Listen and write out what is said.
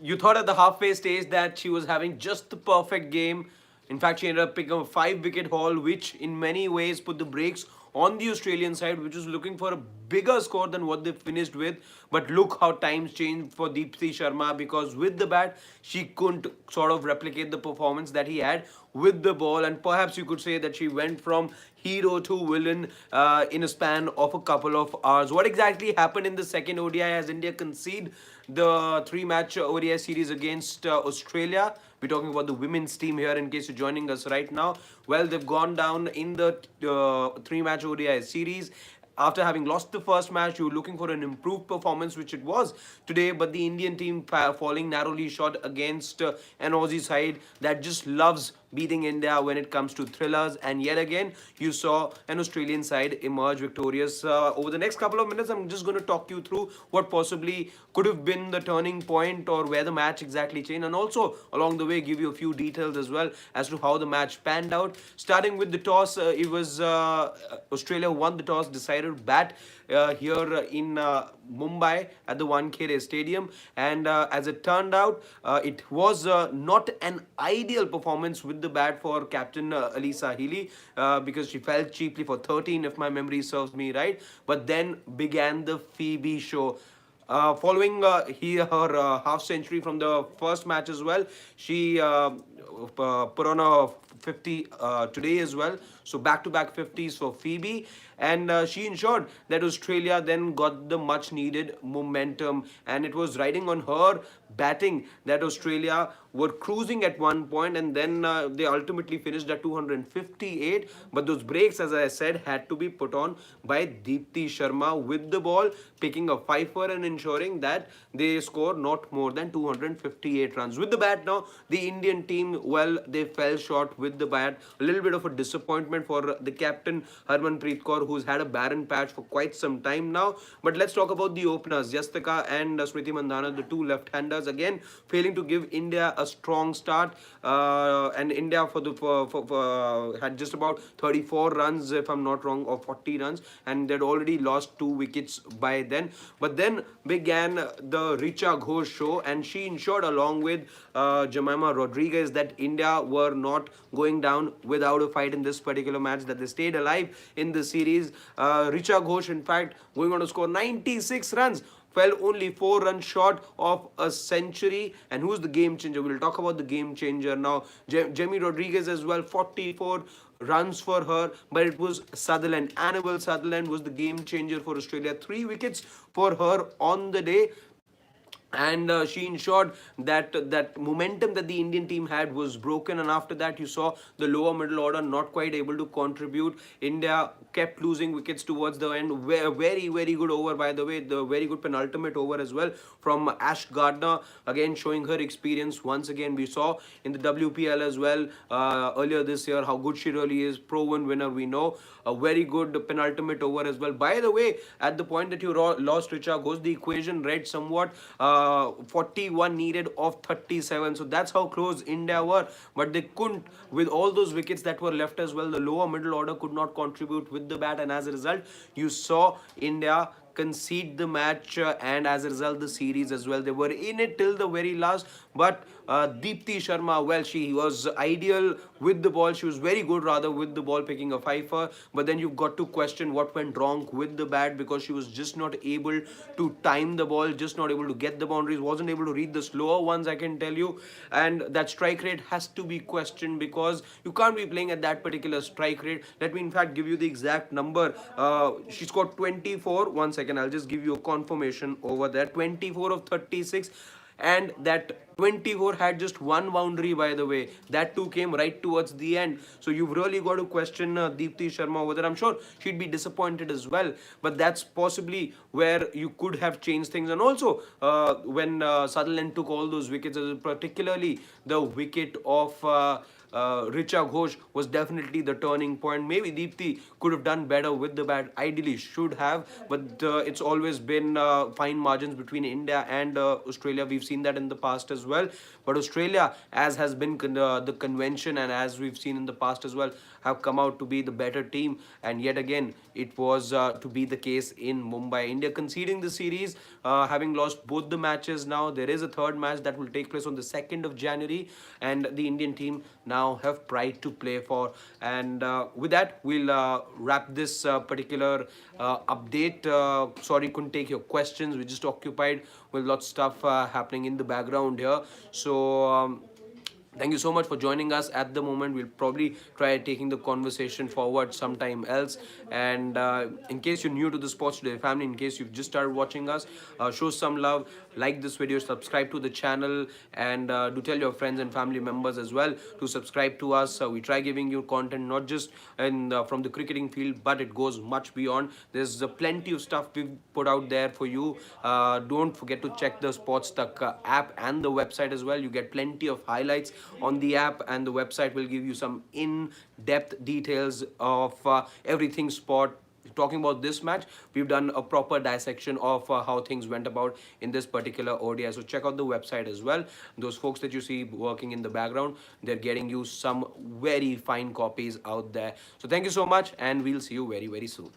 You thought at the halfway stage that she was having just the perfect game. In fact, she ended up picking a 5 wicket haul, which in many ways put the brakes on the Australian side, which was looking for a bigger score than what they finished with. But look how times changed for Deepti Sharma, because with the bat, she couldn't sort of replicate the performance that he had with the ball. And perhaps you could say that she went from hero to villain in a span of a couple of hours. What exactly happened in the second ODI as India conceded the three-match ODI series against Australia? We're talking about the women's team here in case you're joining us right now. Well, they've gone down in the three-match ODI series. After having lost the first match, you were looking for an improved performance, which it was today, but the Indian team falling narrowly short against an Aussie side that just loves beating India when it comes to thrillers. And yet again, you saw an Australian side emerge victorious. Over the next couple of minutes, I'm just going to talk you through what possibly could have been the turning point or where the match exactly changed, and also along the way give you a few details as well as to how the match panned out. Starting with the toss, it was Australia won the toss, decided to bat here in Mumbai at the Wankhede Stadium, and as it turned out, it was not an ideal performance with the bat for captain Alisa Healy, because she fell cheaply for 13, if my memory serves me right. But then began the Phoebe show. Following her half century from the first match as well, she put on a 50 today as well. So back-to-back 50s for Phoebe, and she ensured that Australia then got the much-needed momentum, and it was riding on her batting that Australia were cruising at one point, and then they ultimately finished at 258. But those breaks, as I said, had to be put on by Deepti Sharma with the ball, picking a fifer and ensuring that they score not more than 258 runs. With the bat now, the Indian team, well, they fell short with the bat. A little bit of a disappointment for the captain Harmanpreet Kaur, who's had a barren patch for quite some time now. But let's talk about the openers, Yastika and Smriti Mandhana, the two left-handers, again failing to give India a strong start. And India had just about 34 runs, if I'm not wrong, or 40 runs, and they'd already lost 2 wickets by then. But then began the Richa Ghosh show, and she ensured, along with Jemima Rodriguez, that India were not going down without a fight in this particular match, that they stayed alive in the series. Richa Ghosh, in fact, going on to score 96 runs, fell only 4 runs short of a century. And who's the game changer? We'll talk about the game changer now. Jemmy Rodriguez as well, 44 runs for her, but it was Sutherland. Annabel Sutherland was the game changer for Australia. 3 wickets for her on the day, and she ensured that that momentum that the Indian team had was broken. And after that, you saw the lower middle order not quite able to contribute. India kept losing wickets towards the end. Very good over, by the way, the very good penultimate over as well from Ash Gardner, again showing her experience once again. We saw in the WPL as well earlier this year how good she really is. Proven winner, we know. A very good penultimate over as well. By the way, at the point that you lost Richa Ghosh, the equation read somewhat 41 needed of 37. So that's how close India were. But they couldn't, with all those wickets that were left as well. The lower middle order could not contribute with the bat, and as a result, you saw India concede the match, and as a result the series as well. They were in it till the very last, but Deepti Sharma, well, she was ideal with the ball. She was very good rather with the ball, picking a fifer. But then you've got to question what went wrong with the bat, because she was just not able to time the ball, just not able to get the boundaries, wasn't able to read the slower ones, I can tell you. And that strike rate has to be questioned, because you can't be playing at that particular strike rate. Let me in fact give you the exact number. She scored 24. One second, I'll just give you a confirmation over there. 24 of 36, and that 24 had just one boundary, by the way. That too came right towards the end. So you've really got to question Deepti Sharma over there. I'm sure she'd be disappointed as well, but that's possibly where you could have changed things. And also when Sutherland took all those wickets, particularly the wicket of Richa Ghosh was definitely the turning point. Maybe Deepti could have done better with the bat, ideally should have, but it's always been fine margins between India and Australia. We've seen that in the past as well. well. But Australia, as has been the convention and as we've seen in the past as well, have come out to be the better team. And yet again, it was to be the case in Mumbai. India conceding the series, having lost both the matches now. There is a third match that will take place on the 2nd of January, and the Indian team now have pride to play for. And with that, we'll wrap this particular update. Sorry, couldn't take your questions. We're just occupied with lots of stuff happening in the background here. So. Thank you so much for joining us at the moment. We'll probably try taking the conversation forward sometime else. And in case you're new to the Sports Today family, in case you've just started watching us, show some love, like this video, subscribe to the channel, and do tell your friends and family members as well to subscribe to us. We try giving you content not just from the cricketing field, but it goes much beyond. There's plenty of stuff we've put out there for you. Don't forget to check the AajTak app and the website as well. You get plenty of highlights on the app, and the website will give you some in-depth details of everything sport. Talking about this match, we've done a proper dissection of how things went about in this particular ODI. So check out the website as well. Those folks that you see working in the background, they're getting you some very fine copies out there. So thank you so much, and we'll see you very, very soon.